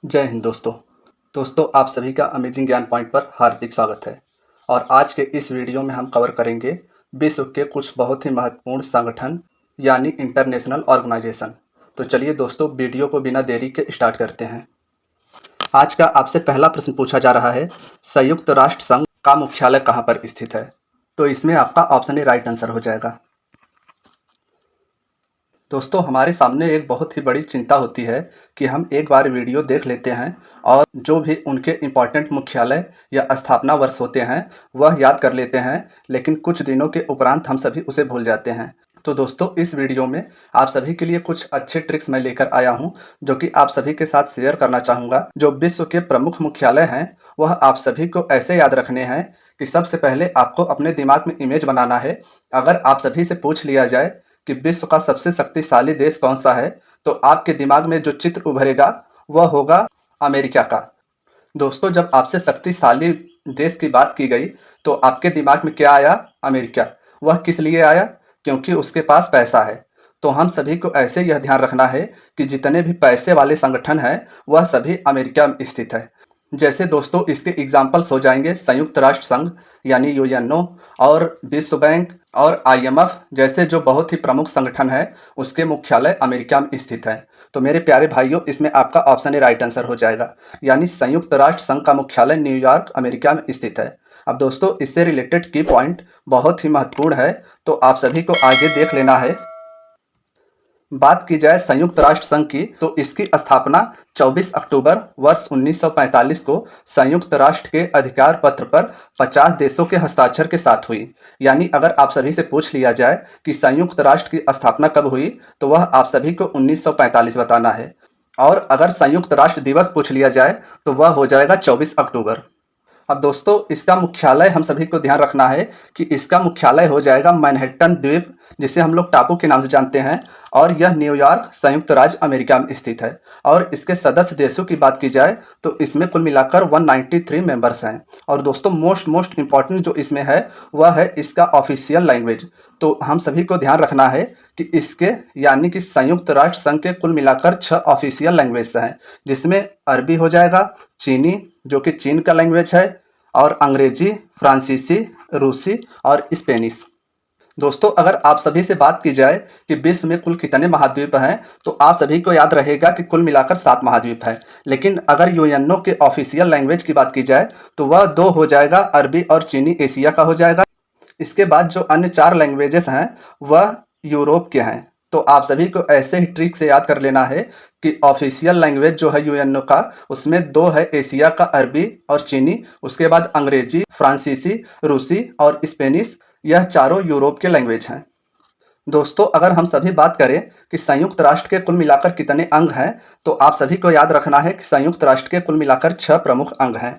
जय हिंद दोस्तों आप सभी का अमेजिंग ज्ञान पॉइंट पर हार्दिक स्वागत है। और आज के इस वीडियो में हम कवर करेंगे विश्व के कुछ बहुत ही महत्वपूर्ण संगठन यानी इंटरनेशनल ऑर्गेनाइजेशन। तो चलिए दोस्तों वीडियो को बिना देरी के स्टार्ट करते हैं। आज का आपसे पहला प्रश्न पूछा जा रहा है, संयुक्त राष्ट्र संघ का मुख्यालय कहाँ पर स्थित है? तो इसमें आपका ऑप्शन ए राइट आंसर हो जाएगा। दोस्तों हमारे सामने एक बहुत ही बड़ी चिंता होती है कि हम एक बार वीडियो देख लेते हैं और जो भी उनके इम्पोर्टेंट मुख्यालय या स्थापना वर्ष होते हैं वह याद कर लेते हैं, लेकिन कुछ दिनों के उपरांत हम सभी उसे भूल जाते हैं। तो दोस्तों इस वीडियो में आप सभी के लिए कुछ अच्छे ट्रिक्स मैं लेकर आया हूं, जो कि आप सभी के साथ शेयर करना चाहूँगा। जो विश्व के प्रमुख मुख्यालय हैं वह आप सभी को ऐसे याद रखने हैं कि सबसे पहले आपको अपने दिमाग में इमेज बनाना है। अगर आप सभी से पूछ लिया जाए कि विश्व का सबसे शक्तिशाली देश कौन सा है, तो आपके दिमाग में जो चित्र उभरेगा वह होगा अमेरिका का। दोस्तों जब आपसे शक्तिशाली देश की बात की गई तो आपके दिमाग में क्या आया? अमेरिका। वह किस लिए आया? क्योंकि उसके पास पैसा है। तो हम सभी को ऐसे यह ध्यान रखना है कि जितने भी पैसे वाले संगठन हैं वह सभी अमेरिका में स्थित है। जैसे दोस्तों इसके एग्जाम्पल्स हो जाएंगे संयुक्त राष्ट्र संघ यानी यूएनओ और विश्व बैंक और आईएमएफ जैसे जो बहुत ही प्रमुख संगठन है, उसके मुख्यालय अमेरिका में स्थित है। तो मेरे प्यारे भाइयों, इसमें आपका ऑप्शन ए राइट आंसर हो जाएगा, यानी संयुक्त राष्ट्र संघ का मुख्यालय न्यूयॉर्क अमेरिका में स्थित है। अब दोस्तों इससे रिलेटेड की पॉइंट बहुत ही महत्वपूर्ण है, तो आप सभी को आगे देख लेना है। बात की जाए संयुक्त राष्ट्र संघ की, तो इसकी स्थापना 24 अक्टूबर वर्ष 1945 को संयुक्त राष्ट्र के अधिकार पत्र पर 50 देशों के हस्ताक्षर के साथ हुई। यानी अगर आप सभी से पूछ लिया जाए कि संयुक्त राष्ट्र की स्थापना कब हुई, तो वह आप सभी को 1945 बताना है। और अगर संयुक्त राष्ट्र दिवस पूछ लिया जाए तो वह हो जाएगा 24 अक्टूबर। अब दोस्तों इसका मुख्यालय हम सभी को ध्यान रखना है कि इसका मुख्यालय हो जाएगा मैनहट्टन द्वीप, जिसे हम लोग टापू के नाम से जानते हैं, और यह न्यूयॉर्क संयुक्त राज्य अमेरिका में स्थित है। और इसके सदस्य देशों की बात की जाए तो इसमें कुल मिलाकर 193 मेंबर्स हैं। और दोस्तों मोस्ट इम्पॉर्टेंट जो इसमें है वह है इसका ऑफिशियल लैंग्वेज। तो हम सभी को ध्यान रखना है कि इसके यानी कि संयुक्त राष्ट्र संघ के कुल मिलाकर 6 ऑफिशियल लैंग्वेज हैं, जिसमें अरबी हो जाएगा, चीनी जो कि चीन का लैंग्वेज है, और अंग्रेजी, फ्रांसीसी, रूसी और स्पेनिश। दोस्तों अगर आप सभी से बात की जाए कि विश्व में कुल कितने महाद्वीप हैं, तो आप सभी को याद रहेगा कि कुल मिलाकर 7 महाद्वीप हैं। लेकिन अगर यूएनओ के ऑफिशियल लैंग्वेज की बात की जाए तो वह 2 हो जाएगा, अरबी और चीनी एशिया का हो जाएगा। इसके बाद जो अन्य 4 लैंग्वेजेस हैं वह यूरोप के हैं। तो आप सभी को ऐसे ही ट्रिक से याद कर लेना है कि ऑफिशियल लैंग्वेज जो है यूएनओ का, उसमें 2 है एशिया का, अरबी और चीनी। उसके बाद अंग्रेजी, फ्रांसीसी, रूसी और स्पेनिश, यह चारों यूरोप के लैंग्वेज हैं। दोस्तों अगर हम सभी बात करें कि संयुक्त राष्ट्र के कुल मिलाकर कितने अंग हैं, तो आप सभी को याद रखना है कि संयुक्त राष्ट्र के कुल मिलाकर 6 प्रमुख अंग हैं।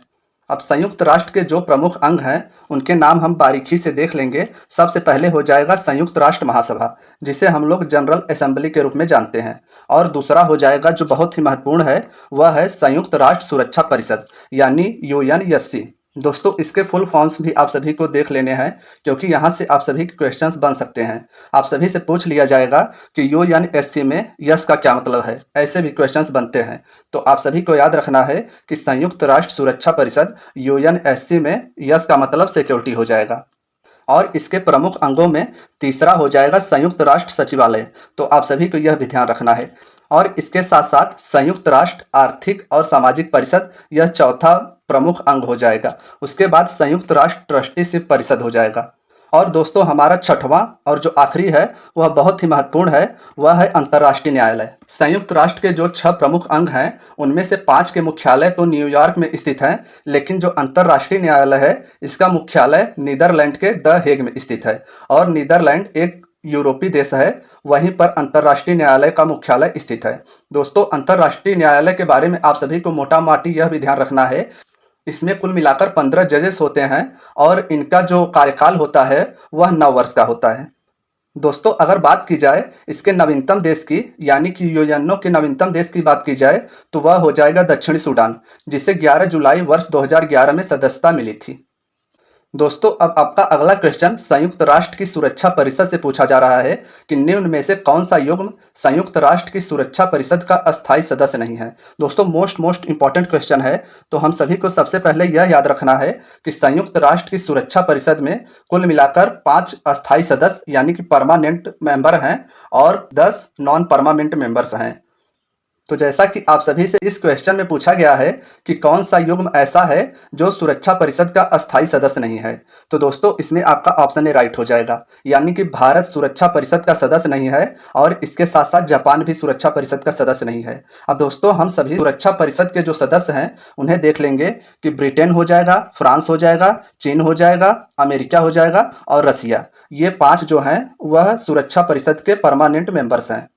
अब संयुक्त राष्ट्र के जो प्रमुख अंग हैं उनके नाम हम बारीकी से देख लेंगे। सबसे पहले हो जाएगा संयुक्त राष्ट्र महासभा, जिसे हम लोग जनरल असेंबली के रूप में जानते हैं। और दूसरा हो जाएगा जो बहुत ही महत्वपूर्ण है, वह है संयुक्त राष्ट्र सुरक्षा परिषद यानी यूएनएससी। दोस्तों इसके फुल फॉर्म्स भी आप सभी को देख लेने हैं, क्योंकि यहाँ से आप सभी के क्वेश्चंस बन सकते हैं। आप सभी से पूछ लिया जाएगा कि यूएनएससी में यस का क्या मतलब है, ऐसे भी क्वेश्चंस बनते हैं। तो आप सभी को याद रखना है कि संयुक्त राष्ट्र सुरक्षा परिषद यूएनएससी में यस का मतलब सिक्योरिटी हो जाएगा। और इसके प्रमुख अंगों में तीसरा हो जाएगा संयुक्त राष्ट्र सचिवालय। तो आप सभी को यह भी ध्यान रखना है। और इसके साथ साथ संयुक्त राष्ट्र आर्थिक और सामाजिक परिषद, यह चौथा प्रमुख अंग हो जाएगा। उसके बाद संयुक्त राष्ट्र ट्रस्टीशिप परिषद हो जाएगा। और दोस्तों हमारा छठवां और जो आखिरी है वह बहुत ही महत्वपूर्ण है, वह है अंतर्राष्ट्रीय न्यायालय। संयुक्त राष्ट्र के जो 6 प्रमुख अंग हैं उनमें से 5 के मुख्यालय तो न्यूयॉर्क में स्थित हैं, लेकिन जो अंतर्राष्ट्रीय न्यायालय है इसका मुख्यालय नीदरलैंड के द हेग में स्थित है। और नीदरलैंड एक यूरोपीय देश है, वहीं पर अंतर्राष्ट्रीय न्यायालय का मुख्यालय स्थित है। दोस्तों अंतर्राष्ट्रीय न्यायालय के बारे में आप सभी को मोटा माटी यह भी ध्यान रखना है, इसमें कुल मिलाकर 15 जजेस होते हैं और इनका जो कार्यकाल होता है वह 9 वर्ष का होता है। दोस्तों अगर बात की जाए इसके नवीनतम देश की, यानी कि यूएनओ के नवीनतम देश की बात की जाए, तो वह हो जाएगा दक्षिणी सूडान, जिसे 11 जुलाई वर्ष 2011 में सदस्यता मिली थी। दोस्तों अब आपका अगला क्वेश्चन संयुक्त राष्ट्र की सुरक्षा परिषद से पूछा जा रहा है कि निम्न में से कौन सा युग्म संयुक्त राष्ट्र की सुरक्षा परिषद का अस्थायी सदस्य नहीं है। दोस्तों मोस्ट इंपॉर्टेंट क्वेश्चन है, तो हम सभी को सबसे पहले यह याद रखना है कि संयुक्त राष्ट्र की सुरक्षा परिषद में कुल मिलाकर 5 अस्थायी सदस्य यानी कि परमानेंट मेंबर हैं और 10 नॉन परमानेंट मेंबर्स हैं। तो जैसा कि आप सभी से इस क्वेश्चन में पूछा गया है कि कौन सा युग्म ऐसा है जो सुरक्षा परिषद का अस्थायी सदस्य नहीं है, तो दोस्तों इसमें आपका ऑप्शन ए राइट हो जाएगा, यानी कि भारत सुरक्षा परिषद का सदस्य नहीं है और इसके साथ साथ जापान भी सुरक्षा परिषद का सदस्य नहीं है। अब दोस्तों हम सभी सुरक्षा परिषद के जो सदस्य हैं उन्हें देख लेंगे कि ब्रिटेन हो जाएगा, फ्रांस हो जाएगा, चीन हो जाएगा, अमेरिका हो जाएगा और रसिया। ये 5 जो हैं वह सुरक्षा परिषद के परमानेंट मेंबर्स हैं।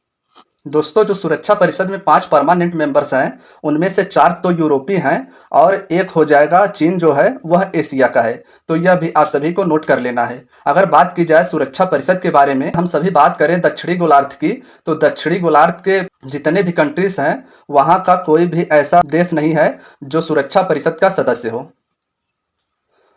दोस्तों जो सुरक्षा परिषद में 5 परमानेंट मेंबर्स हैं उनमें से 4 तो यूरोपीय हैं और एक हो जाएगा चीन जो है वह एशिया का है। तो यह भी आप सभी को नोट कर लेना है। अगर बात की जाए सुरक्षा परिषद के बारे में, हम सभी बात करें दक्षिणी गोलार्ध की, तो दक्षिणी गोलार्ध के जितने भी कंट्रीज हैं वहाँ का कोई भी ऐसा देश नहीं है जो सुरक्षा परिषद का सदस्य हो।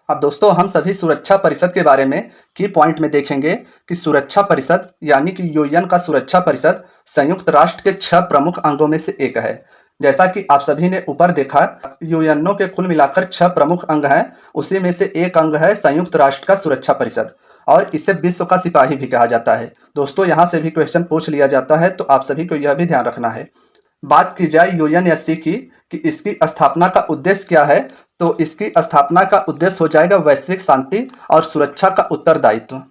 अब दोस्तों हम सभी सुरक्षा परिषद के बारे में की पॉइंट में देखेंगे कि सुरक्षा परिषद यानी कि यूएन का सुरक्षा परिषद संयुक्त राष्ट्र के 6 प्रमुख अंगों में से एक है। जैसा कि आप सभी ने ऊपर देखा, यूएनओ के कुल मिलाकर 6 प्रमुख अंग हैं, उसी में से एक अंग है संयुक्त राष्ट्र का सुरक्षा परिषद और इसे विश्व का सिपाही भी कहा जाता है। दोस्तों यहाँ से भी क्वेश्चन पूछ लिया जाता है, तो आप सभी को यह भी ध्यान रखना है। बात की जाए यूएनएससी की कि इसकी स्थापना का उद्देश्य क्या है, तो इसकी स्थापना का उद्देश्य हो जाएगा वैश्विक शांति और सुरक्षा का उत्तरदायित्व।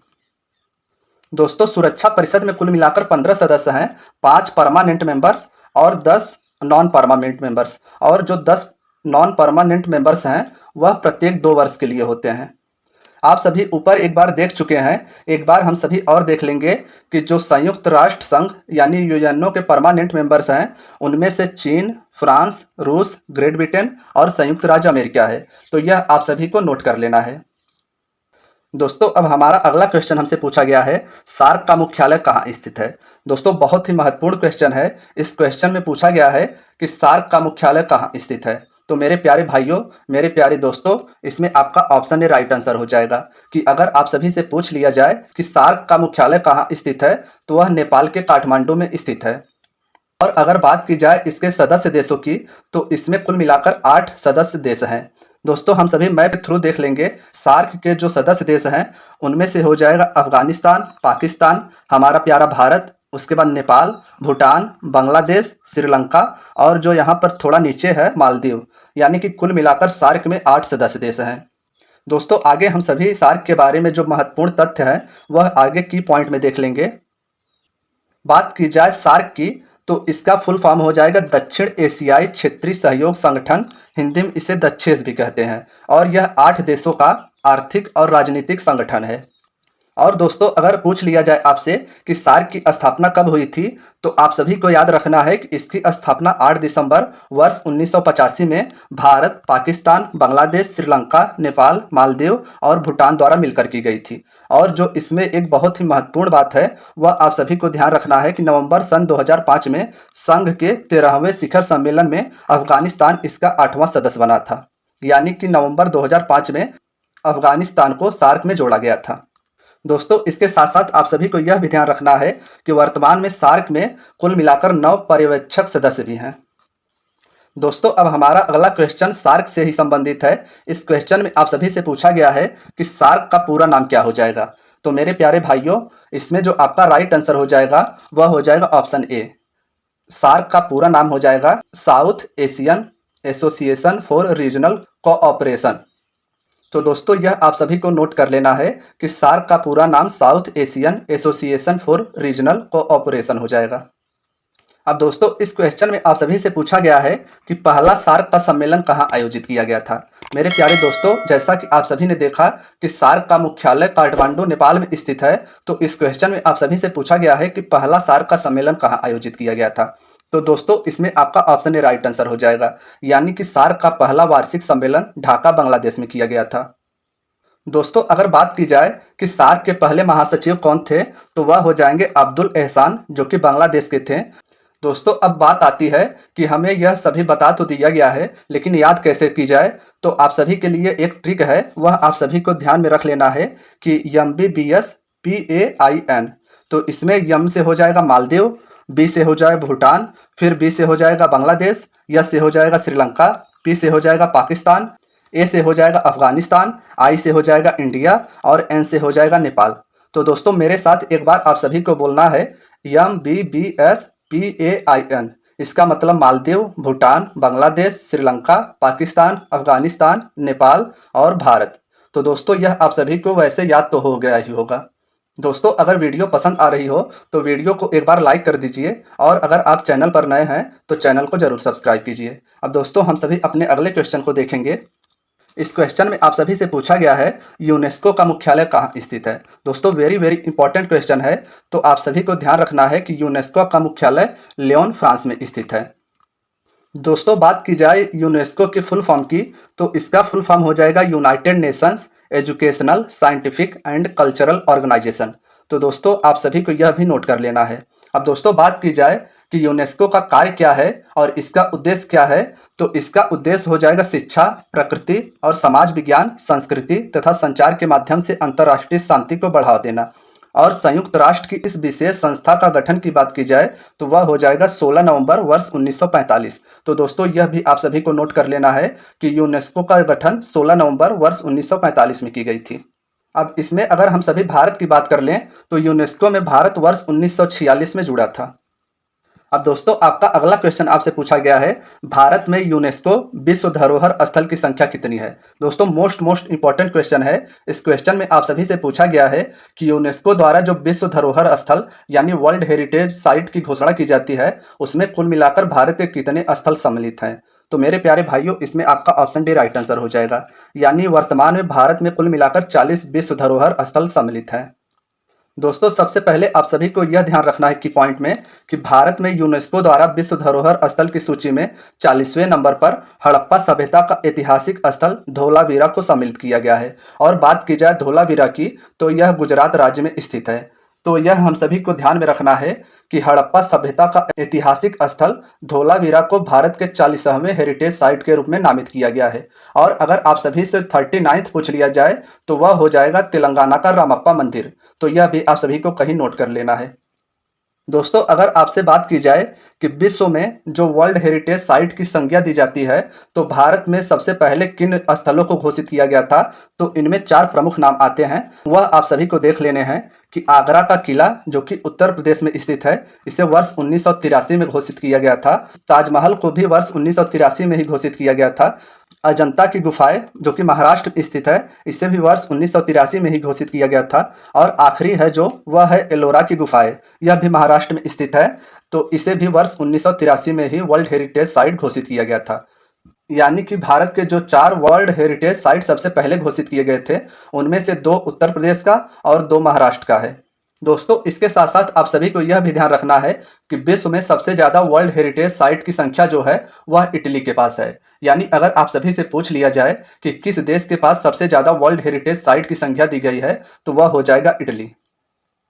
दोस्तों सुरक्षा परिषद में कुल मिलाकर 15 सदस्य हैं, 5 परमानेंट मेंबर्स और 10 नॉन परमानेंट मेंबर्स, और जो 10 नॉन परमानेंट मेंबर्स हैं वह प्रत्येक 2 वर्ष के लिए होते हैं। आप सभी ऊपर एक बार देख चुके हैं, एक बार हम सभी और देख लेंगे कि जो संयुक्त राष्ट्र संघ यानी यूएनओ के परमानेंट मेंबर्स हैं उनमें से चीन, फ्रांस, रूस, ग्रेट ब्रिटेन और संयुक्त राज्य अमेरिका है। तो यह आप सभी को नोट कर लेना है। दोस्तों अब हमारा अगला क्वेश्चन हमसे पूछा गया है, सार्क का मुख्यालय कहाँ स्थित है। दोस्तों बहुत ही महत्वपूर्ण क्वेश्चन है। इस क्वेश्चन में पूछा गया है कि सार्क का मुख्यालय कहाँ स्थित है। तो मेरे प्यारे भाइयों, मेरे प्यारे दोस्तों, इसमें आपका ऑप्शन ए राइट आंसर हो जाएगा कि अगर आप सभी से पूछ लिया जाए कि सार्क का मुख्यालय कहाँ स्थित है तो वह नेपाल के काठमांडू में स्थित है। और अगर बात की जाए इसके सदस्य देशों की, तो इसमें कुल मिलाकर 8 सदस्य देश हैं। दोस्तों हम सभी मैप के थ्रू देख लेंगे, सार्क के जो सदस्य देश हैं उनमें से हो जाएगा अफगानिस्तान, पाकिस्तान, हमारा प्यारा भारत, उसके बाद नेपाल, भूटान, बांग्लादेश, श्रीलंका और जो यहाँ पर थोड़ा नीचे है मालदीव। यानी कि कुल मिलाकर सार्क में 8 सदस्य देश हैं। दोस्तों आगे हम सभी सार्क के बारे में जो महत्वपूर्ण तथ्य है वह आगे की पॉइंट में देख लेंगे। बात की जाए सार्क की, तो इसका फुल फॉर्म हो जाएगा दक्षिण एशियाई क्षेत्रीय सहयोग संगठन, हिंदी में इसे दक्षेस भी कहते हैं, और यह 8 देशों का आर्थिक और राजनीतिक संगठन है। और दोस्तों अगर पूछ लिया जाए आपसे कि सार्क की स्थापना कब हुई थी, तो आप सभी को याद रखना है कि इसकी स्थापना 8 दिसंबर वर्ष 1985 में भारत, पाकिस्तान, बांग्लादेश, श्रीलंका, नेपाल, मालदीव और भूटान द्वारा मिलकर की गई थी। और जो इसमें एक बहुत ही महत्वपूर्ण बात है वह आप सभी को ध्यान रखना है कि नवंबर सन 2005 में संघ के 13वें शिखर सम्मेलन में अफगानिस्तान इसका 8वां सदस्य बना था। यानी कि नवंबर 2005 में अफगानिस्तान को सार्क में जोड़ा गया था। दोस्तों इसके साथ साथ आप सभी को यह भी ध्यान रखना है कि वर्तमान में सार्क में कुल मिलाकर 9 पर्यवेक्षक सदस्य भी हैं। दोस्तों अब हमारा अगला क्वेश्चन सार्क से ही संबंधित है। इस क्वेश्चन में आप सभी से पूछा गया है कि सार्क का पूरा नाम क्या हो जाएगा। तो मेरे प्यारे भाइयों, इसमें जो आपका राइट आंसर हो जाएगा वह हो जाएगा ऑप्शन ए। सार्क का पूरा नाम हो जाएगा south Asian association for regional cooperation. तो दोस्तों यह आप सभी को नोट कर लेना है कि सार्क का पूरा नाम south Asian association for regional cooperation हो जाएगा। अब दोस्तों इस क्वेश्चन में आप सभी से पूछा गया है कि पहला सार्क का सम्मेलन कहाँ आयोजित किया गया था। मेरे प्यारे दोस्तों, जैसा कि आप सभी ने देखा कि सार्क का मुख्यालय काठमांडू नेपाल में स्थित है, तो इस क्वेश्चन में आप सभी से पूछा गया है कि पहला सार्क का सम्मेलन कहाँ आयोजित किया गया था। तो दोस्तों इसमें आपका ऑप्शन ए राइट आंसर हो जाएगा, यानी कि सार्क का पहला वार्षिक सम्मेलन ढाका बांग्लादेश में किया गया था। दोस्तों अगर बात की जाए कि सार्क के पहले महासचिव कौन थे, तो वह हो जाएंगे अब्दुल एहसान, जो कि बांग्लादेश के थे। दोस्तों अब बात आती है कि हमें यह सभी बता तो दिया गया है, लेकिन याद कैसे की जाए। तो आप सभी के लिए एक ट्रिक है, वह आप सभी को ध्यान में रख लेना है कि MBBS PAIN। तो इसमें यम से हो जाएगा मालदीव, बी से हो जाएगा भूटान, फिर बी से हो जाएगा बांग्लादेश, एस से हो जाएगा श्रीलंका, पी से हो जाएगा पाकिस्तान, ए से हो जाएगा अफगानिस्तान, आई से हो जाएगा इंडिया और एन से हो जाएगा नेपाल। तो दोस्तों मेरे साथ एक बार आप सभी को बोलना है MBBSPAIN। इसका मतलब मालदीव, भूटान, बांग्लादेश, श्रीलंका, पाकिस्तान, अफगानिस्तान, नेपाल और भारत। तो दोस्तों यह आप सभी को वैसे याद तो हो गया ही होगा। दोस्तों अगर वीडियो पसंद आ रही हो तो वीडियो को एक बार लाइक कर दीजिए, और अगर आप चैनल पर नए हैं तो चैनल को जरूर सब्सक्राइब कीजिए। अब दोस्तों हम सभी अपने अगले क्वेश्चन को देखेंगे। इस क्वेश्चन में आप सभी से पूछा गया है यूनेस्को का मुख्यालय कहाँ स्थित है। दोस्तों वेरी वेरी इंपॉर्टेंट क्वेश्चन है, तो आप सभी को ध्यान रखना है कि यूनेस्को का मुख्यालय लियोन फ्रांस में स्थित है। दोस्तों बात की जाए यूनेस्को की फुल फॉर्म की, तो इसका फुल फॉर्म हो जाएगा United Nations Educational, Scientific and Cultural Organization. तो दोस्तों आप सभी को यह भी नोट कर लेना है। अब दोस्तों बात की जाए कि यूनेस्को का कार्य क्या है और इसका उद्देश्य क्या है, तो इसका उद्देश्य हो जाएगा शिक्षा, प्रकृति और समाज विज्ञान, संस्कृति तथा संचार के माध्यम से अंतर्राष्ट्रीय शांति को बढ़ावा देना। और संयुक्त राष्ट्र की इस विशेष संस्था का गठन की बात की जाए तो वह हो जाएगा 16 नवंबर वर्ष 1945। तो दोस्तों यह भी आप सभी को नोट कर लेना है कि यूनेस्को का गठन 16 नवंबर वर्ष 1945 में की गई थी। अब इसमें अगर हम सभी भारत की बात कर लें तो यूनेस्को में भारत वर्ष 1946 में जुड़ा था। अब दोस्तों आपका अगला क्वेश्चन आपसे पूछा गया है, भारत में यूनेस्को विश्व धरोहर स्थल की संख्या कितनी है। दोस्तों मोस्ट इंपॉर्टेंट क्वेश्चन है। इस क्वेश्चन में आप सभी से पूछा गया है कि यूनेस्को द्वारा जो विश्व धरोहर स्थल यानी वर्ल्ड हेरिटेज साइट की घोषणा की जाती है, उसमें कुल मिलाकर भारत के कितने स्थल सम्मिलित हैं। तो मेरे प्यारे भाइयों इसमें आपका ऑप्शन डी राइट आंसर हो जाएगा, यानी वर्तमान में भारत में कुल मिलाकर 40 विश्व धरोहर स्थल सम्मिलित हैं। दोस्तों सबसे पहले आप सभी को यह ध्यान रखना है कि पॉइंट में कि भारत में यूनेस्को द्वारा विश्व धरोहर स्थल की सूची में 40वें नंबर पर हड़प्पा सभ्यता का ऐतिहासिक स्थल धोलावीरा को सम्मिलित किया गया है। और बात की जाए धोलावीरा की तो यह गुजरात राज्य में स्थित है। तो यह हम सभी को ध्यान में रखना है कि हड़प्पा सभ्यता का ऐतिहासिक स्थल धोलावीरा को भारत के 40वें हेरिटेज साइट के रूप में नामित किया गया है। और अगर आप सभी से 39th पूछ लिया जाए तो वह हो जाएगा तेलंगाना का रामप्पा मंदिर। तो यह भी आप सभी को कहीं नोट कर लेना है। दोस्तों अगर आपसे बात की जाए कि विश्व में जो वर्ल्ड हेरिटेज साइट की संज्ञा दी जाती है, तो भारत में सबसे पहले किन स्थलों को घोषित किया गया था, तो इनमें 4 प्रमुख नाम आते हैं। वह आप सभी को देख लेने हैं कि आगरा का किला जो कि उत्तर प्रदेश में स्थित है, इसे वर्ष 1983 में घोषित किया गया था। ताजमहल को भी वर्ष 1983 में ही घोषित किया गया था। अजंता की गुफाएं जो कि महाराष्ट्र में स्थित है, इसे भी वर्ष 1983 में ही घोषित किया गया था। और आखिरी है जो वह है एलोरा की गुफाएं, यह भी महाराष्ट्र में स्थित है। तो इसे भी वर्ष 1983 में ही वर्ल्ड हेरिटेज साइट घोषित किया गया था। यानी कि भारत के जो 4 वर्ल्ड हेरिटेज साइट सबसे पहले घोषित किए गए थे, उनमें से 2 उत्तर प्रदेश का और 2 महाराष्ट्र का है। दोस्तों इसके साथ साथ आप सभी को यह भी ध्यान रखना है कि विश्व में सबसे ज्यादा वर्ल्ड हेरिटेज साइट की संख्या जो है वह इटली के पास है। यानी अगर आप सभी से पूछ लिया जाए कि किस देश के पास सबसे ज्यादा वर्ल्ड हेरिटेज साइट की संख्या दी गई है, तो वह हो जाएगा इटली।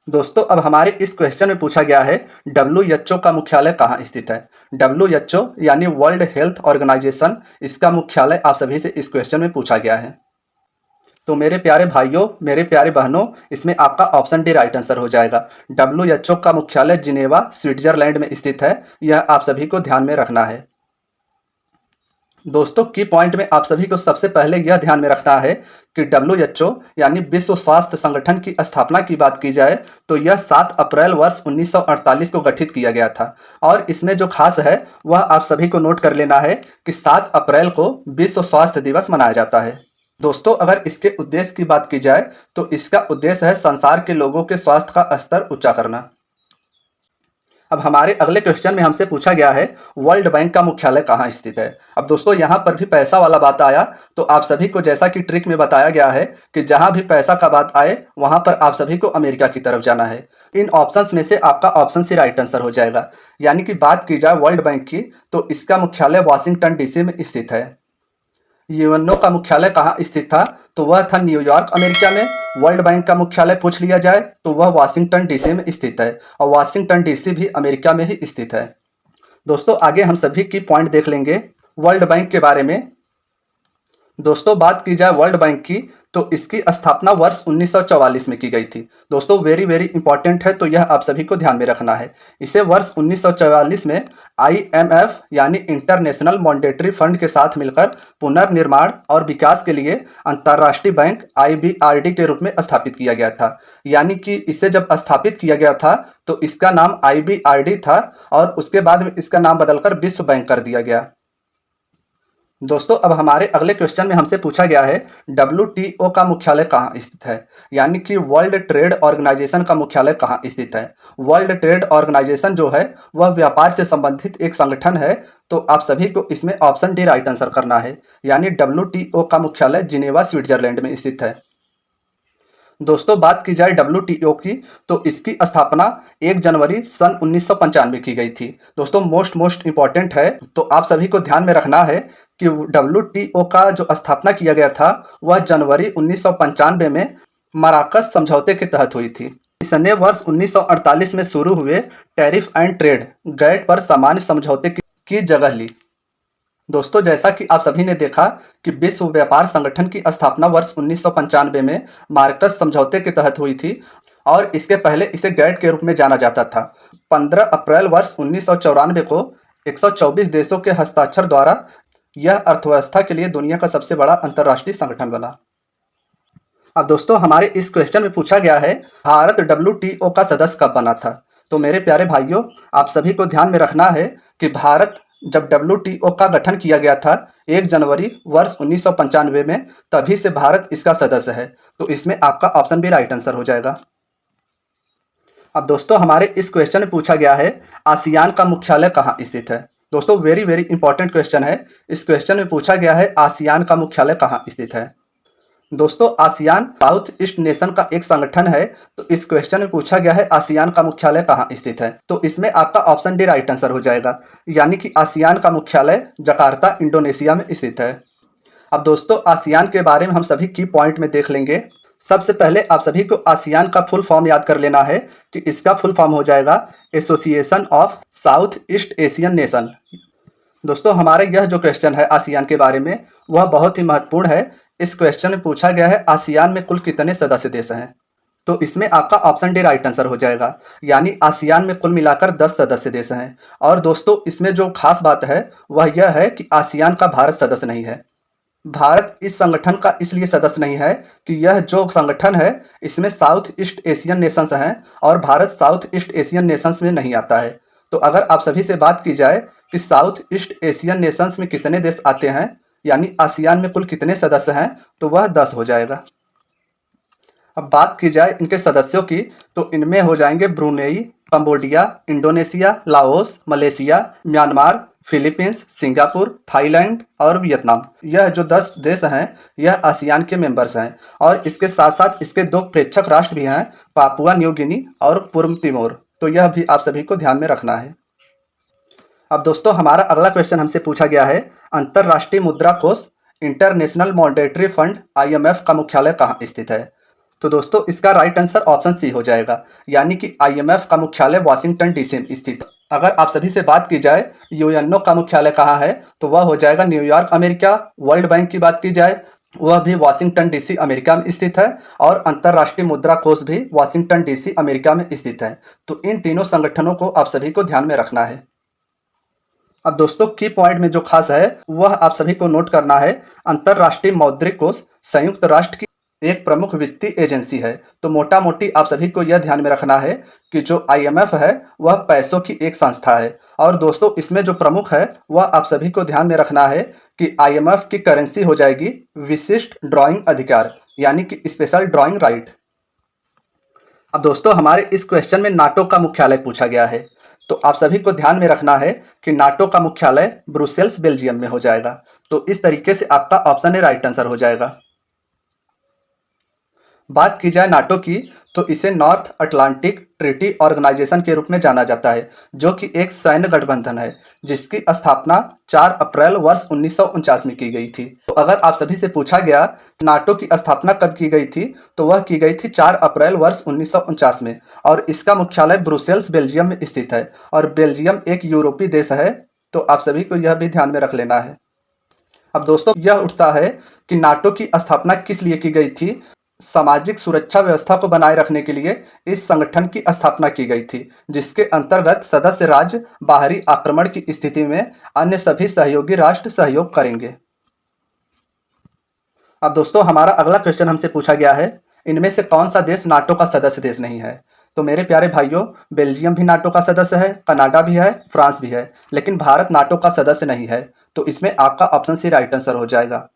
दोस्तों अब हमारे इस क्वेश्चन में पूछा गया है WHO का मुख्यालय कहाँ स्थित है। WHO यानी वर्ल्ड हेल्थ ऑर्गेनाइजेशन, इसका मुख्यालय आप सभी से इस क्वेश्चन में पूछा गया है। तो मेरे प्यारे भाइयों, मेरे प्यारे बहनों, इसमें आपका ऑप्शन डी राइट आंसर हो जाएगा। WHO का मुख्यालय जिनेवा स्विट्जरलैंड में स्थित है। यह आप सभी को ध्यान में रखना है। दोस्तों की पॉइंट में आप सभी को सबसे पहले यह ध्यान में रखना है कि WHO यानी विश्व स्वास्थ्य संगठन की स्थापना की बात की जाए तो यह 7 अप्रैल वर्ष 1948 को गठित किया गया था। और इसमें जो खास है वह आप सभी को नोट कर लेना है कि 7 अप्रैल को विश्व स्वास्थ्य दिवस मनाया जाता है। दोस्तों अगर इसके उद्देश्य की बात की जाए तो इसका उद्देश्य है संसार के लोगों के स्वास्थ्य का स्तर ऊंचा करना। अब हमारे अगले क्वेश्चन में हमसे पूछा गया है वर्ल्ड बैंक का मुख्यालय कहाँ स्थित है। अब दोस्तों यहाँ पर भी पैसा वाला बात आया, तो आप सभी को जैसा कि ट्रिक में बताया गया है कि जहां भी पैसा का बात आए वहां पर आप सभी को अमेरिका की तरफ जाना है। इन ऑप्शंस में से आपका ऑप्शन सी राइट आंसर हो जाएगा। यानी कि बात की जाए वर्ल्ड बैंक की तो इसका मुख्यालय वाशिंगटन DC में स्थित है। यूएनओ का मुख्यालय कहाँ स्थित था, तो वह था न्यूयॉर्क अमेरिका में। वर्ल्ड बैंक का मुख्यालय पूछ लिया जाए तो वह वाशिंगटन DC में स्थित है, और वाशिंगटन DC भी अमेरिका में ही स्थित है। दोस्तों आगे हम सभी की पॉइंट देख लेंगे वर्ल्ड बैंक के बारे में। दोस्तों बात की जाए वर्ल्ड बैंक की, तो इसकी स्थापना वर्ष 1944 में की गई थी। दोस्तों वेरी वेरी इंपॉर्टेंट है, तो यह आप सभी को ध्यान में रखना है। इसे वर्ष 1944 में IMF यानी इंटरनेशनल मॉनेटरी फंड के साथ मिलकर पुनर्निर्माण और विकास के लिए अंतर्राष्ट्रीय बैंक IBRD के रूप में स्थापित किया गया था। यानी कि इसे जब स्थापित किया गया था तो इसका नाम IBRD था और उसके बाद में इसका नाम बदलकर विश्व बैंक कर दिया गया। दोस्तों अब हमारे अगले क्वेश्चन में हमसे पूछा गया है WTO का मुख्यालय कहाँ स्थित है, यानी कि वर्ल्ड ट्रेड ऑर्गेनाइजेशन का मुख्यालय कहाँ स्थित है। वर्ल्ड ट्रेड ऑर्गेनाइजेशन जो है वह व्यापार से संबंधित एक संगठन है। तो आप सभी को इसमें ऑप्शन डी राइट आंसर करना है, यानी WTO का मुख्यालय जिनेवा स्विट्जरलैंड में स्थित है। दोस्तों बात की जाए WTO की, तो इसकी स्थापना 1 जनवरी सन 1995 की गई थी। दोस्तों मोस्ट इंपॉर्टेंट है, तो आप सभी को ध्यान में रखना है कि WTO का जो स्थापना किया गया था वह जनवरी 1995 में मराकस समझौते के तहत हुई थी। इसने वर्ष 1948 में शुरू हुए टैरिफ एंड ट्रेड गैट पर सामान्य समझौते की जगह ली। दोस्तों जैसा कि आप सभी ने देखा कि विश्व व्यापार संगठन की स्थापना वर्ष 1995 में मार्कस समझौते के तहत हुई थी और इसके पहले इसे गैट के रूप में जाना जाता था। 15 अप्रैल वर्ष 1994 को 124 देशों के हस्ताक्षर द्वारा यह अर्थव्यवस्था के लिए दुनिया का सबसे बड़ा अंतर्राष्ट्रीय संगठन बना। अब दोस्तों हमारे इस क्वेश्चन में पूछा गया है भारत WTO का सदस्य कब बना था। तो मेरे प्यारे भाइयों, आप सभी को ध्यान में रखना है कि भारत जब WTO का गठन किया गया था 1 जनवरी वर्ष 1995 में, तभी से भारत इसका सदस्य है। तो इसमें आपका ऑप्शन बी राइट आंसर हो जाएगा। अब दोस्तों हमारे इस क्वेश्चन में पूछा गया है आसियान का मुख्यालय कहाँ स्थित है। दोस्तों वेरी वेरी इंपॉर्टेंट क्वेश्चन है। इस क्वेश्चन में पूछा गया है आसियान का मुख्यालय कहाँ स्थित है। दोस्तों आसियान साउथ ईस्ट नेशन का एक संगठन है। तो इस क्वेश्चन में पूछा गया है आसियान का मुख्यालय कहाँ स्थित है। तो इसमें आपका ऑप्शन डी राइट आंसर हो जाएगा, यानी कि आसियान का मुख्यालय जकार्ता इंडोनेशिया में स्थित है। अब दोस्तों आसियान के बारे में हम सभी की पॉइंट में देख लेंगे। सबसे पहले आप सभी को आसियान का फुल फॉर्म याद कर लेना है कि इसका फुल फॉर्म हो जाएगा association of south east Asian nation. दोस्तों हमारा यह जो क्वेश्चन है आसियान के बारे में वह बहुत ही महत्वपूर्ण है। इस क्वेश्चन में पूछा गया है आसियान में कुल कितने सदस्य देश हैं। तो इसमें आपका ऑप्शन डी राइट आंसर हो जाएगा, यानी आसियान में कुल मिलाकर 10 सदस्य देश हैं। और दोस्तों इसमें जो खास बात है वह यह है कि आसियान का भारत सदस्य नहीं है। भारत इस संगठन का इसलिए सदस्य नहीं है कि यह जो संगठन है इसमें साउथ ईस्ट एशियन नेशंस हैं और Bharat south east Asian Nations में नहीं आता है। तो अगर आप सभी से बात की जाए कि साउथ ईस्ट एशियन नेशंस में कितने देश आते हैं, यानी आसियान में कुल कितने सदस्य हैं, तो वह 10 हो जाएगा। अब बात की जाए इनके सदस्यों की, तो इनमें हो जाएंगे Brunei, Cambodia, Indonesia, Laos, Malaysia, Myanmar, Philippines, Singapore, Thailand और वियतनाम। यह जो 10 देश हैं यह आसियान के मेंबर्स हैं और इसके साथ साथ इसके 2 प्रेक्षक राष्ट्र भी हैं, पापुआ न्यू गिनी और पूर्व तिमोर। तो यह भी आप सभी को ध्यान में रखना है। अब दोस्तों हमारा अगला क्वेश्चन हमसे पूछा गया है अंतरराष्ट्रीय मुद्रा कोष इंटरनेशनल मॉनेटरी फंड IMF का मुख्यालय कहाँ स्थित है। तो दोस्तों इसका राइट आंसर ऑप्शन सी हो जाएगा, यानी कि IMF का मुख्यालय वाशिंगटन DC में स्थित। अगर आप सभी से बात की जाए UNO का मुख्यालय कहाँ है, तो वह हो जाएगा न्यूयॉर्क अमेरिका। वर्ल्ड बैंक की बात की जाए वह भी वाशिंगटन DC अमेरिका में स्थित है और अंतरराष्ट्रीय मुद्रा कोष भी वाशिंगटन DC अमेरिका में स्थित है। तो इन तीनों संगठनों को आप सभी को ध्यान में रखना है। अब दोस्तों की पॉइंट में जो खास है वह आप सभी को नोट करना है अंतरराष्ट्रीय मौद्रिक कोष संयुक्त राष्ट्र की एक प्रमुख वित्तीय एजेंसी है। तो मोटा मोटी आप सभी को यह ध्यान में रखना है कि जो IMF है वह पैसों की एक संस्था है और दोस्तों इसमें जो प्रमुख है वह आप सभी को ध्यान में रखना है कि IMF की करेंसी हो जाएगी विशिष्ट ड्राइंग अधिकार, यानी कि स्पेशल ड्राइंग राइट। अब दोस्तों हमारे इस क्वेश्चन में नाटो का मुख्यालय पूछा गया है। तो आप सभी को ध्यान में रखना है कि नाटो का मुख्यालय ब्रुसेल्स बेल्जियम में हो जाएगा। तो इस तरीके से आपका ऑप्शन ए राइट आंसर हो जाएगा। बात की जाए नाटो की, तो इसे नॉर्थ अटलांटिक ट्रीटी ऑर्गेनाइजेशन के रूप में जाना जाता है, जो कि एक सैन्य गठबंधन है, जिसकी स्थापना 4 अप्रैल वर्ष 1949 में की गई थी। तो अगर आप सभी से पूछा गया कि नाटो की स्थापना कब की गई थी, तो वह की गई थी 4 अप्रैल वर्ष 1949 में, और इसका मुख्यालय ब्रुसेल्स, बेल्जियम में स्थित है, और बेल्जियम एक यूरोपीय देश है, तो आप सभी को यह भी ध्यान में रख लेना है। अब दोस्तों यह उठता है कि नाटो की स्थापना किस लिए की गई थी। सामाजिक सुरक्षा व्यवस्था को बनाए रखने के लिए इस संगठन की स्थापना की गई थी, जिसके अंतर्गत सदस्य राज्य बाहरी आक्रमण की स्थिति में अन्य सभी सहयोगी राष्ट्र सहयोग करेंगे। अब दोस्तों हमारा अगला क्वेश्चन हमसे पूछा गया है, इनमें से कौन सा देश नाटो का सदस्य देश नहीं है। तो मेरे प्यारे भाइयों, बेल्जियम भी नाटो का सदस्य है, कनाडा भी है, फ्रांस भी है, लेकिन भारत नाटो का सदस्य नहीं है। तो इसमें आपका ऑप्शन सी राइट आंसर हो जाएगा।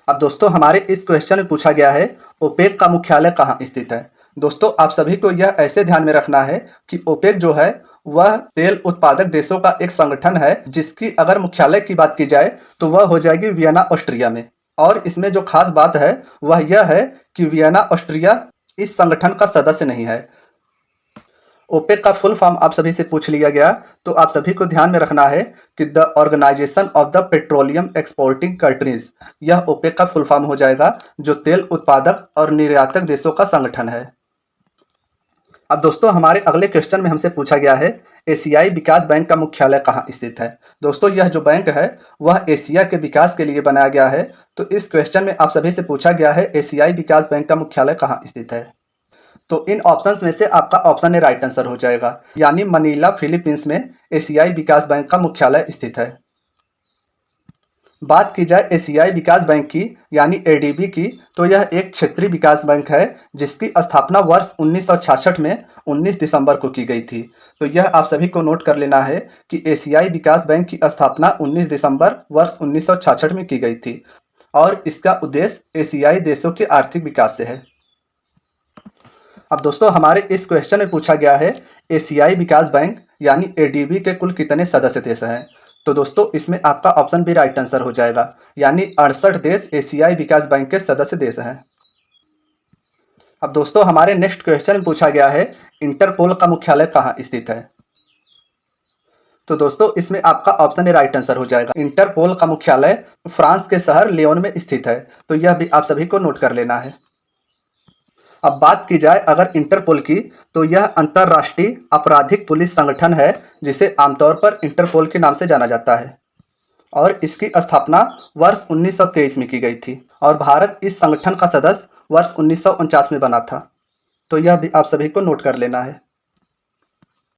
अब दोस्तों हमारे इस क्वेश्चन में पूछा गया है, ओपेक का मुख्यालय कहाँ स्थित है। दोस्तों आप सभी को यह ऐसे ध्यान में रखना है कि ओपेक जो है वह तेल उत्पादक देशों का एक संगठन है, जिसकी अगर मुख्यालय की बात की जाए तो वह हो जाएगी वियना, ऑस्ट्रिया में। और इसमें जो खास बात है वह यह है कि वियना, ऑस्ट्रिया इस संगठन का सदस्य नहीं है। ओपेक का फुल फॉर्म आप सभी से पूछ लिया गया, तो आप सभी को ध्यान में रखना है कि the Organization of the Petroleum Exporting Countries, यह ओपेक का फुल फॉर्म हो जाएगा, जो तेल उत्पादक और निर्यातक देशों का संगठन है। अब दोस्तों हमारे अगले क्वेश्चन में हमसे पूछा गया है, एशियाई विकास बैंक का मुख्यालय कहाँ स्थित है। दोस्तों यह जो बैंक है वह एशिया के विकास के लिए बनाया गया है। तो इस क्वेश्चन में आप सभी से पूछा गया है, एशियाई विकास बैंक का मुख्यालय कहाँ स्थित है। तो इन ऑप्शंस में से आपका ऑप्शन ए राइट आंसर हो जाएगा, यानी मनीला, फिलीपींस में एशियाई विकास बैंक का मुख्यालय स्थित है। बात की जाए एशियाई विकास बैंक की, यानी एडीबी की, तो यह एक क्षेत्रीय विकास बैंक है, जिसकी स्थापना वर्ष 1966 में 19 दिसंबर को की गई थी। तो यह आप सभी को नोट कर लेना है कि एशियाई विकास बैंक की स्थापना 19 दिसंबर वर्ष 1966 में की गई थी, और इसका उद्देश्य एशियाई देशों के आर्थिक विकास से है। अब दोस्तों हमारे इस क्वेश्चन में पूछा गया है, एशियाई विकास बैंक यानी एडीबी के कुल कितने सदस्य देश हैं। तो दोस्तों इसमें आपका ऑप्शन भी राइट आंसर हो जाएगा, यानी 68 देश एशियाई विकास बैंक के सदस्य देश हैं। अब दोस्तों हमारे नेक्स्ट क्वेश्चन में पूछा गया है, इंटरपोल का मुख्यालय कहाँ स्थित है। तो दोस्तों इसमें आपका ऑप्शन ए राइट आंसर हो जाएगा। इंटरपोल का मुख्यालय फ्रांस के शहर लियोन में स्थित है। तो यह भी आप सभी को नोट कर लेना है। अब बात की जाए अगर इंटरपोल की, तो यह अंतर्राष्ट्रीय आपराधिक पुलिस संगठन है, जिसे आमतौर पर इंटरपोल के नाम से जाना जाता है, और इसकी स्थापना वर्ष 1923 में की गई थी, और भारत इस संगठन का सदस्य वर्ष 1949 में बना था। तो यह भी आप सभी को नोट कर लेना है।